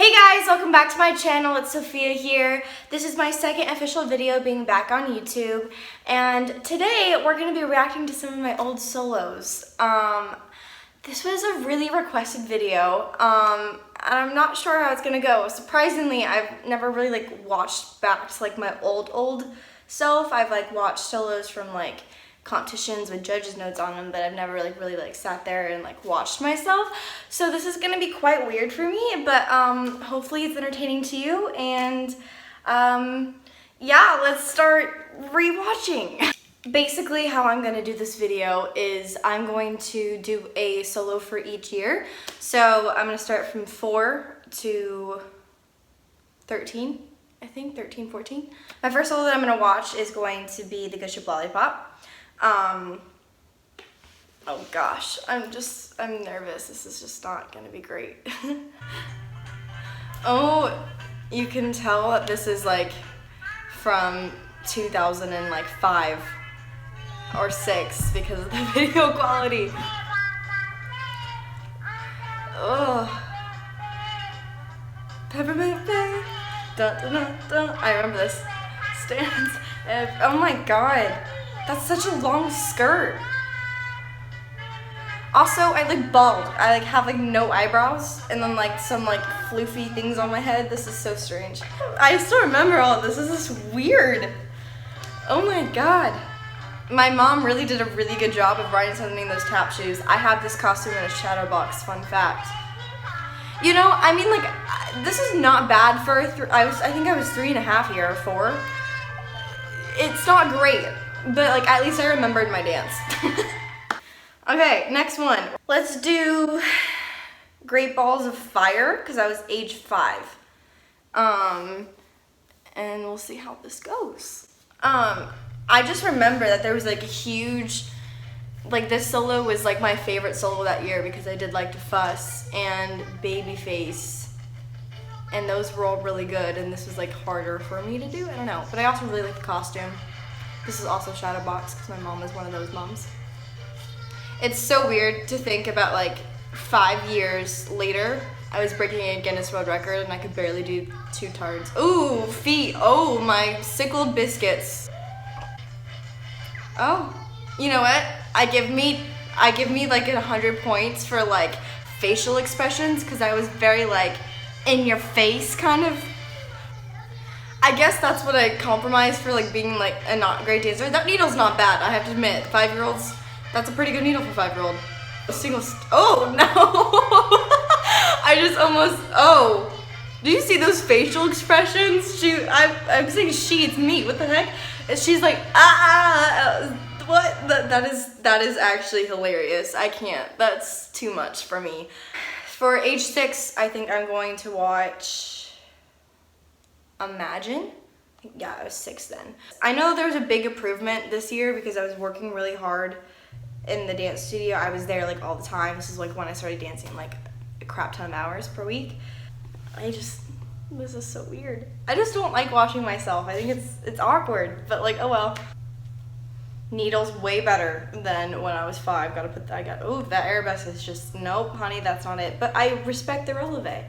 Hey guys, welcome back to my channel. It's Sophia here. This is my second official video being back on YouTube, and today we're going to be reacting to some of my old solos. This was a really requested video, and I'm not sure how it's going to go. Surprisingly, I've never really watched back to my old self. I've watched solos from competitions with judges' notes on them, but I've never really sat there and watched myself. So this is gonna be quite weird for me, but hopefully it's entertaining to you. And yeah, let's start rewatching. Basically, how I'm gonna do this video is I'm going to do a solo for each year. So I'm gonna start from 4 to 13. I think 13, 14. My first solo that I'm gonna watch is going to be the Good Ship Lollipop. Oh gosh, I'm nervous. This is just not gonna be great. Oh, you can tell that this is from 2005 or 6 because of the video quality. Oh. Peppermint Bay. Dun, dun, dun, dun. I remember this. Stands. Oh my god. That's such a long skirt. Also, I bald. I have no eyebrows and then some floofy things on my head. This is so strange. I still remember all of this. This is weird. Oh my god. My mom really did a really good job of writing something in those tap shoes. I have this costume in a shadow box, fun fact. You know, I mean this is not bad for I think I was 3.5 here or 4. It's not great. But at least I remembered my dance. Okay, next one. Let's do Great Balls of Fire, because I was age 5. And we'll see how this goes. I just remember that there was a huge, this solo was my favorite solo that year because I did To Fuss and Babyface. And those were all really good, and this was harder for me to do. I don't know, but I also really like the costume. This is also shadow box because my mom is one of those moms. It's so weird to think about 5 years later, I was breaking a Guinness World Record and I could barely do 2 tards. Ooh, feet. Oh, my sickled biscuits. Oh, you know what? I give me 100 points for facial expressions because I was very in your face kind of. I guess that's what I compromise for being a not great dancer. That needle's not bad, I have to admit. 5-year-olds, that's a pretty good needle for 5-year-old. A single oh no! I just almost, oh. Do you see those facial expressions? I'm saying it's me, what the heck? And she's what? That is actually hilarious. I can't, that's too much for me. For age 6, I think I'm going to watch Imagine. Yeah, I was 6 then. I know there was a big improvement this year because I was working really hard in the dance studio. I was there all the time. This is when I started dancing a crap ton of hours per week. This is so weird. I just don't like watching myself. I think it's awkward, but oh well. Needle's way better than when I was 5. Oh, that arabesque is just, nope, honey, that's not it. But I respect the releve.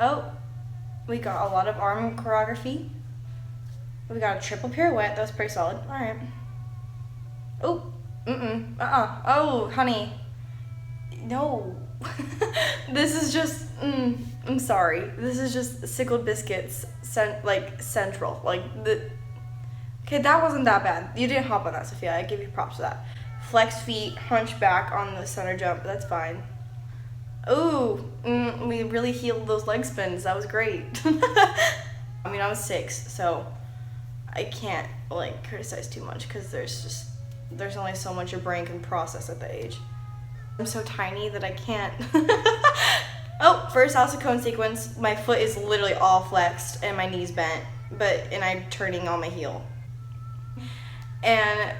Oh. We got a lot of arm choreography. We got a triple pirouette. That was pretty solid. All right. Oh, Oh, honey. No. This is just, I'm sorry. This is just sickled biscuits, central. Okay, that wasn't that bad. You didn't hop on that, Sophia. I give you props for that. Flex feet, hunch back on the center jump. That's fine. Ooh, we really healed those leg spins. That was great. I mean, I was 6, so I can't criticize too much because there's only so much your brain can process at that age. I'm so tiny that I can't. Oh, first salsa cone sequence. My foot is literally all flexed and my knees bent, and I'm turning on my heel. And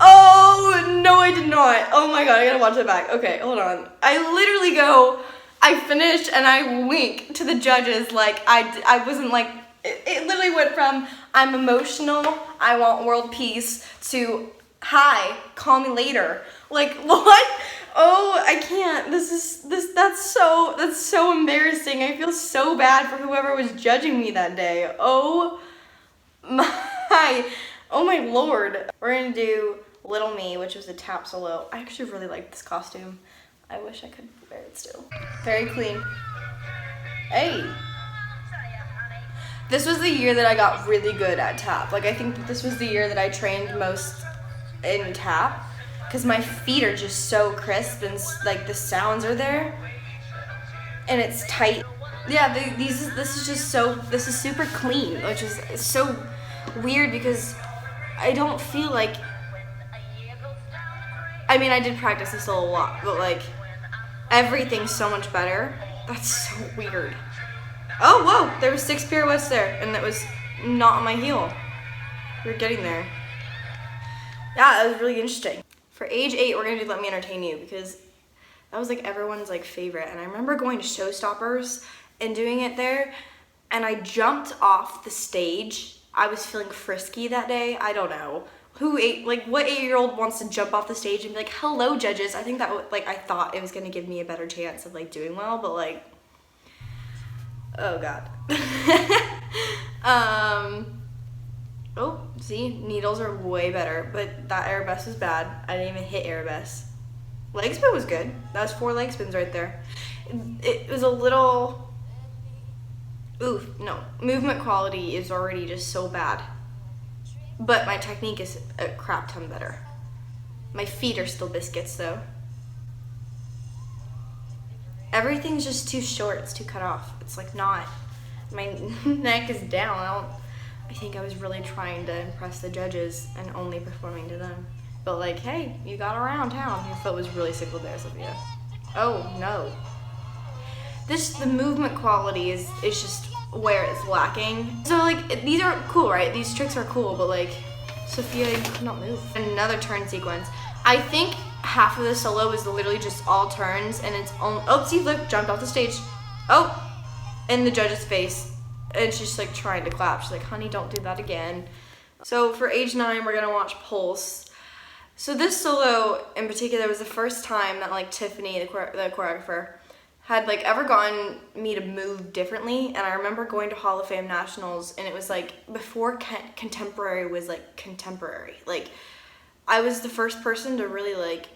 oh, no, I did not. Oh my god, I gotta watch it back. Okay, hold on. I literally I finished and I wink to the judges I wasn't it literally went from I'm emotional, I want world peace to hi, call me later. What? Oh, I can't. That's so embarrassing. I feel so bad for whoever was judging me that day. Oh my, oh my Lord. We're gonna do Little Me, which was a tap solo. I actually really like this costume. I wish I could wear it still. Very clean. Hey. This was the year that I got really good at tap. Like, I think that this was the year that I trained most in tap, because my feet are just so crisp and like the sounds are there and it's tight. Yeah, this is super clean, which is so weird because I don't feel like, I mean, I did practice this a lot, but like everything's so much better. That's so weird. Oh, whoa, there was 6 pirouettes there, and that was not on my heel. We're getting there. Yeah, that was really interesting. For age 8, we're gonna do Let Me Entertain You, because that was like everyone's like favorite. And I remember going to Showstoppers and doing it there, and I jumped off the stage. I was feeling frisky that day. I don't know. What 8-year-old wants to jump off the stage and be like, hello, judges? I think that, I thought it was gonna give me a better chance of like doing well, but like, oh God. Oh, see, needles are way better, but that arabesque was bad. I didn't even hit arabesque. Leg spin was good. That was 4 leg spins right there. It was a little, oof, no. Movement quality is already just so bad. But my technique is a crap ton better. My feet are still biscuits though. Everything's just too short, it's too cut off. It's like not, my neck is down. I think I was really trying to impress the judges and only performing to them. But like, hey, you got around town. Your foot was really sickle there, Sophia. Oh no. The movement quality is just where it's lacking. So like, these are cool, right? These tricks are cool, but like, Sophia, you could not move. Another turn sequence. I think half of the solo is literally just all turns, and it's only, oh, see, look, jumped off the stage. Oh, in the judge's face. And she's like trying to clap. She's like, honey, don't do that again. So for age 9, we're gonna watch Pulse. So this solo in particular was the first time that like Tiffany, the choreographer, had like ever gotten me to move differently. And I remember going to Hall of Fame Nationals, and it was like before contemporary was like contemporary. Like, I was the first person to really like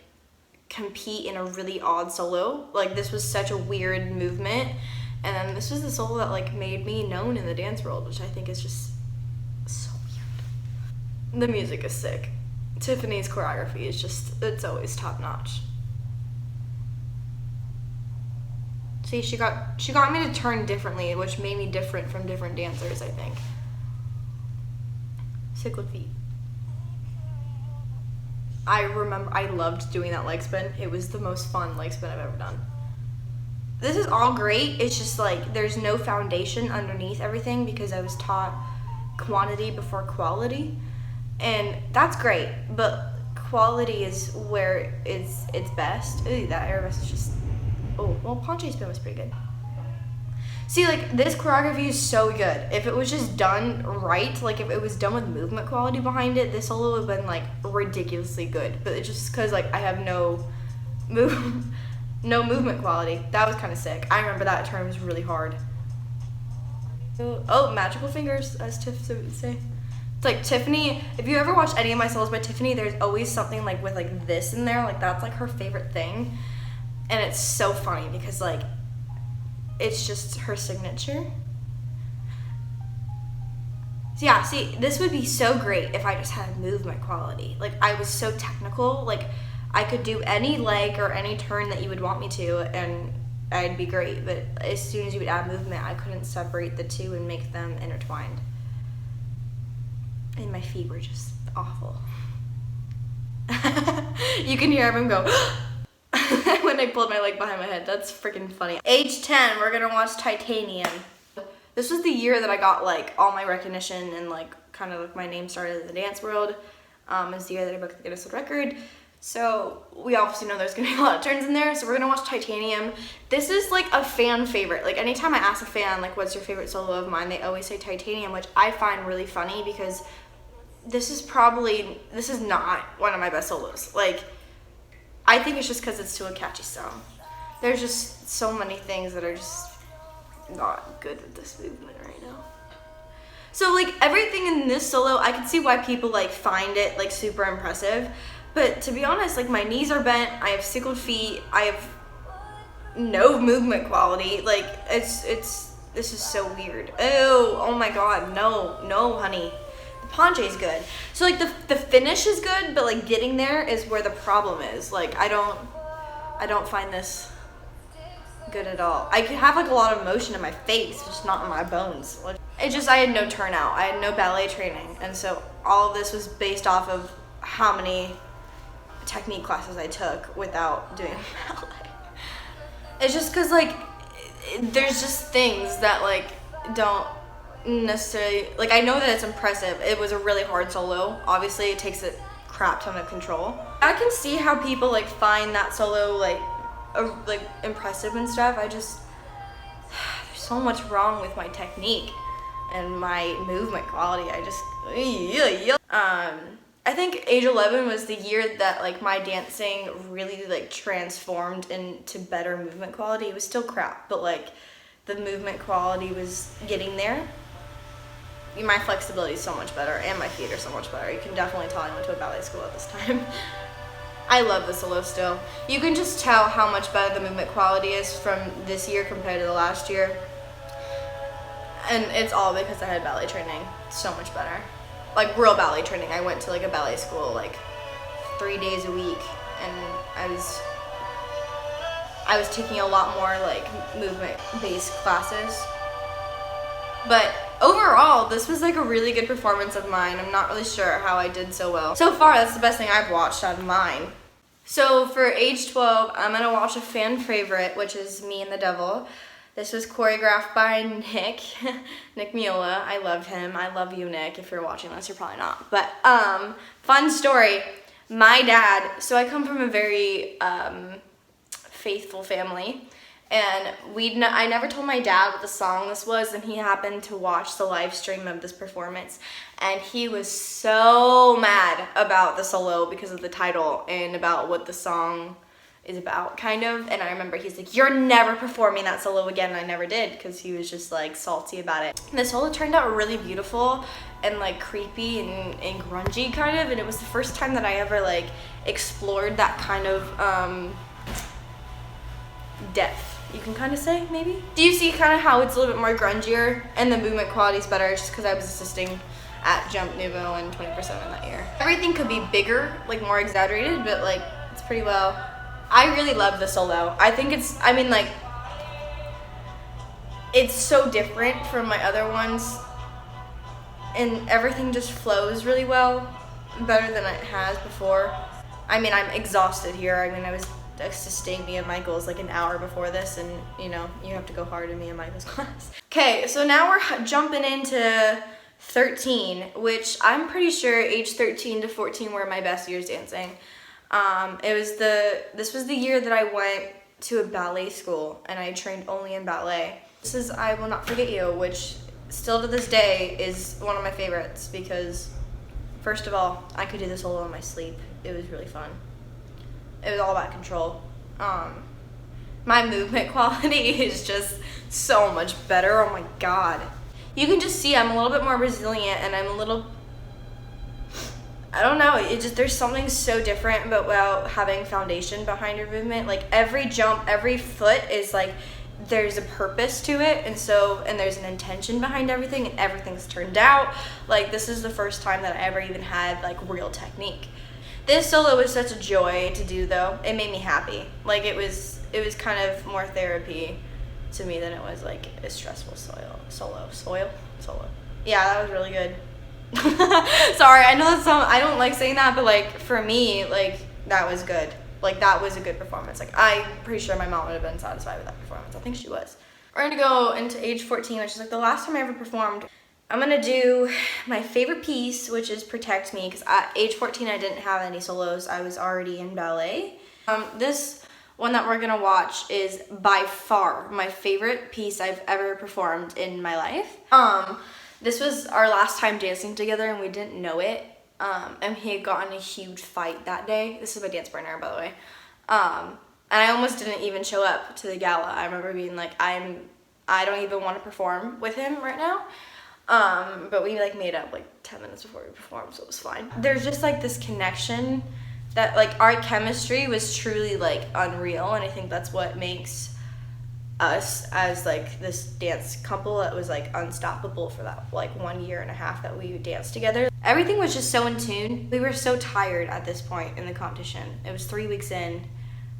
compete in a really odd solo. Like, this was such a weird movement. And then this was the solo that like made me known in the dance world, which I think is just so weird. The music is sick. Tiffany's choreography is just, it's always top notch. See, she got me to turn differently, which made me different from different dancers, I think. Cyclic feet. I remember I loved doing that leg spin. It was the most fun leg spin I've ever done. This is all great. It's just like there's no foundation underneath everything because I was taught quantity before quality. And that's great, but quality is where it's best. Ooh, that arabesque is just, oh, well, Ponche spin was pretty good. See, like, this choreography is so good. If it was just done right, like if it was done with movement quality behind it, this solo would have been like ridiculously good. But it's just because like I have no movement quality. That was kind of sick. I remember that turn was really hard. Oh, magical fingers, as Tiff would say. It's like Tiffany, if you ever watch any of my solos by Tiffany, there's always something like with like this in there. Like, that's like her favorite thing. And it's so funny because like, it's just her signature. So yeah, see, this would be so great if I just had movement quality. Like, I was so technical, like I could do any leg or any turn that you would want me to and I'd be great. But as soon as you would add movement, I couldn't separate the two and make them intertwined. And my feet were just awful. You can hear everyone go when I pulled my leg behind my head. That's freaking funny. Age 10, we're gonna watch Titanium. This was the year that I got like all my recognition and like kind of like my name started in the dance world. It's the year that I broke the Guinness World Record. So we obviously know there's gonna be a lot of turns in there. So we're gonna watch Titanium. This is like a fan favorite. Like, anytime I ask a fan like what's your favorite solo of mine, they always say Titanium, which I find really funny because this is not one of my best solos. Like, I think it's just because it's to a catchy song. There's just so many things that are just not good with this movement right now. So like everything in this solo, I can see why people like find it like super impressive. But to be honest, like my knees are bent, I have sickled feet, I have no movement quality. Like this is so weird. Oh my god, no honey. The penché is good. So like the finish is good, but like getting there is where the problem is. Like I don't find this good at all. I could have like a lot of motion in my face, just not in my bones. Like, I had no turnout. I had no ballet training, and so all of this was based off of how many technique classes I took without doing ballet. It's just because like there's just things that like don't necessarily, like I know that it's impressive. It was a really hard solo. Obviously it takes a crap ton of control. I can see how people like find that solo like impressive and stuff. There's so much wrong with my technique and my movement quality. I think age 11 was the year that like my dancing really like transformed into better movement quality. It was still crap, but like the movement quality was getting there. My flexibility is so much better and my feet are so much better. You can definitely tell I went to a ballet school at this time. I love the solo still. You can just tell how much better the movement quality is from this year compared to the last year. And it's all because I had ballet training. So much better. Like real ballet training. I went to like a ballet school like 3 days a week, and I was taking a lot more like movement based classes. But overall, this was like a really good performance of mine. I'm not really sure how I did so well. So far, that's the best thing I've watched out of mine. So for age 12, I'm gonna watch a fan favorite, which is Me and the Devil. This was choreographed by Nick Miola. I love him. I love you, Nick. If you're watching this, you're probably not. But fun story. My dad, so I come from a very faithful family. And I never told my dad what the song this was, and he happened to watch the live stream of this performance. And he was so mad about the solo because of the title and about what the song is about, kind of. And I remember he's like, "You're never performing that solo again." And I never did because he was just like salty about it. And the solo turned out really beautiful and like creepy and grungy kind of. And it was the first time that I ever like explored that kind of depth, you can kind of say, maybe. Do you see kind of how it's a little bit more grungier and the movement quality is better just because I was assisting at Jump Nouveau and 20% in that year. Everything could be bigger, like more exaggerated, but like it's pretty well. I really love the solo. I think it's so different from my other ones, and everything just flows really well, better than it has before. I'm exhausted here. I was assisting Mia Michaels like an hour before this, and you know, you have to go hard in Mia Michaels class. Okay, so now we're jumping into 13, which I'm pretty sure age 13 to 14 were my best years dancing. This was the year that I went to a ballet school and I trained only in ballet. This is I Will Not Forget You, which still to this day is one of my favorites because first of all, I could do this solo in my sleep. It was really fun. It was all about control. My movement quality is just so much better. Oh my god. You can just see I'm a little bit more resilient, and I'm a little, I don't know, there's something so different about having foundation behind your movement. Like every jump, every foot is like, there's a purpose to it, and there's an intention behind everything, and everything's turned out. Like this is the first time that I ever even had like real technique. This solo was such a joy to do though. It made me happy. Like it was kind of more therapy to me than it was like a stressful solo. Yeah, that was really good. Sorry, I know that's I don't like saying that, but like for me, like that was good. Like that was a good performance. Like I'm pretty sure my mom would have been satisfied with that performance. I think she was. We're gonna go into age 14, which is like the last time I ever performed. I'm gonna do my favorite piece, which is Protect Me, because at age 14 I didn't have any solos. I was already in ballet. This one that we're gonna watch is by far my favorite piece I've ever performed in my life. This was our last time dancing together and we didn't know it. And he had gotten a huge fight that day. This is my dance partner, by the way. And I almost didn't even show up to the gala. I remember being like, I don't even want to perform with him right now. But we like made up like 10 minutes before we performed, so it was fine. There's just like this connection that like our chemistry was truly like unreal, and I think that's what makes us as like this dance couple that was like unstoppable for that like 1.5 years that we danced together. Everything was just so in tune. We were so tired at this point in the competition. It was 3 weeks in.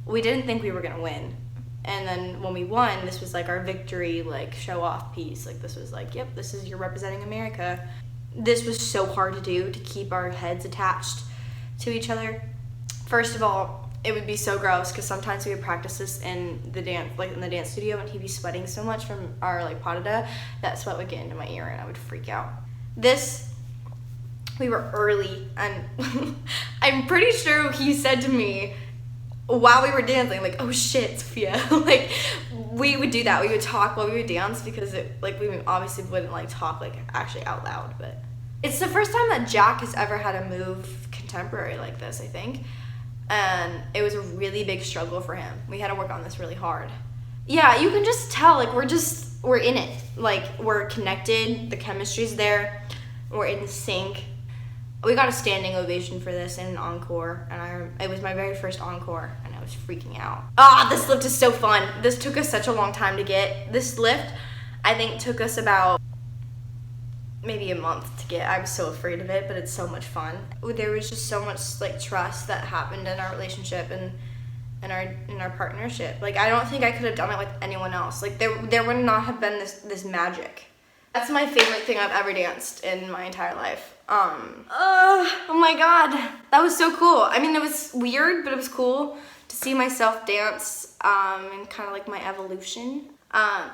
We didn't think we were gonna win. And then when we won, this was like our victory, like show off piece. Like this was like, yep, this is, you're representing America. This was so hard to do, to keep our heads attached to each other. First of all, it would be so gross because sometimes we would practice this in the dance studio, and he'd be sweating so much from our like pas de deux that sweat would get into my ear and I would freak out. We were early, and I'm pretty sure he said to me while we were dancing, like, oh shit, Sophia. Like, we would do that. We would talk while we would dance because it, like, we obviously wouldn't like talk like actually out loud, but it's the first time that Jack has ever had a move contemporary like this, I think. And it was a really big struggle for him. We had to work on this really hard. Yeah, you can just tell, like, we're in it. Like, we're connected, the chemistry's there, we're in sync. We got a standing ovation for this in an encore, and it was my very first encore, and I was freaking out. This lift is so fun. This took us such a long time to get. This lift, I think, took us about maybe a month to get. I was so afraid of it, but it's so much fun. There was just so much like trust that happened in our relationship and in our partnership. Like, I don't think I could have done it with anyone else. Like, there would not have been this magic. That's my favorite thing I've ever danced in my entire life. Oh my god, that was so cool. I mean, it was weird, but it was cool to see myself dance and kind of like my evolution.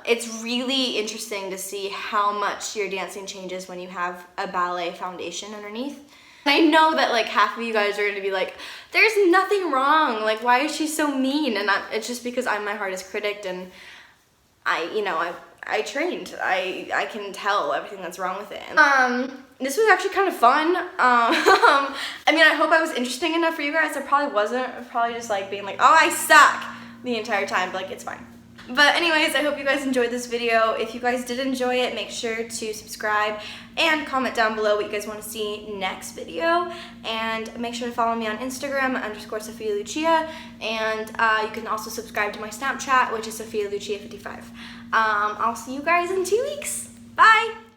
It's really interesting to see how much your dancing changes when you have a ballet foundation underneath. I know that like half of you guys are gonna be like, there's nothing wrong, like why is she so mean? And it's just because I'm my hardest critic, and I trained. I can tell everything that's wrong with it. This was actually kind of fun. I mean, I hope I was interesting enough for you guys. I probably wasn't. I was probably just like being like, oh, I suck the entire time, but like, it's fine. But anyways, I hope you guys enjoyed this video. If you guys did enjoy it, make sure to subscribe and comment down below what you guys want to see next video. And make sure to follow me on Instagram, _Sophia Lucia. And you can also subscribe to my Snapchat, which is Sophia Lucia 55. I'll see you guys in 2 weeks. Bye!